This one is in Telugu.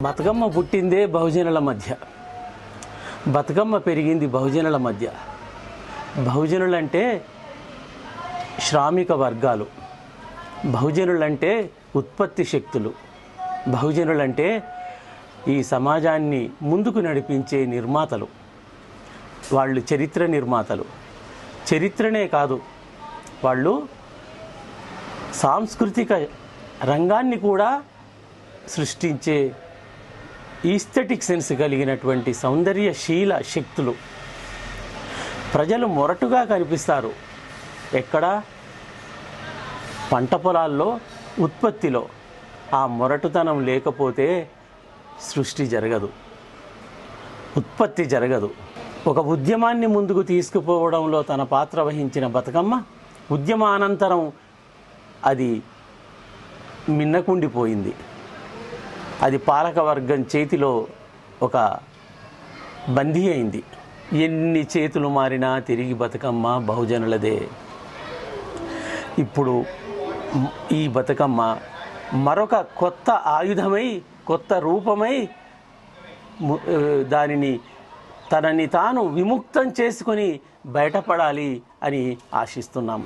బతుకమ్మ పుట్టిందే బహుజనుల మధ్య, బతుకమ్మ పెరిగింది బహుజనుల మధ్య. బహుజనులంటే శ్రామిక వర్గాలు, బహుజనులంటే ఉత్పత్తి శక్తులు, బహుజనులంటే ఈ సమాజాన్ని ముందుకు నడిపించే నిర్మాతలు. వాళ్ళు చరిత్ర నిర్మాతలు. చరిత్రనే కాదు, వాళ్ళు సాంస్కృతిక రంగాన్ని కూడా సృష్టించే ఈస్థెటిక్ సెన్స్ కలిగినటువంటి సౌందర్యశీల శక్తులు. ప్రజలు మొరటుగా కనిపిస్తారు ఎక్కడ? పంట పొలాల్లో, ఉత్పత్తిలో. ఆ మొరటుతనం లేకపోతే సృష్టి జరగదు, ఉత్పత్తి జరగదు. ఒక ఉద్యమాన్ని ముందుకు తీసుకుపోవడంలో తన పాత్ర వహించిన బతుకమ్మ ఉద్యమానంతరం అది మిన్నకుండిపోయింది. అది పాలకవర్గం చేతిలో ఒక బందీ అయింది. ఎన్ని చేతులు మారినా తిరిగి బతుకమ్మ బహుజనులదే. ఇప్పుడు ఈ బతుకమ్మ మరొక కొత్త ఆయుధమై, కొత్త రూపమై దానిని తనని తాను విముక్తం చేసుకొని బయటపడాలి అని ఆశిస్తున్నాం.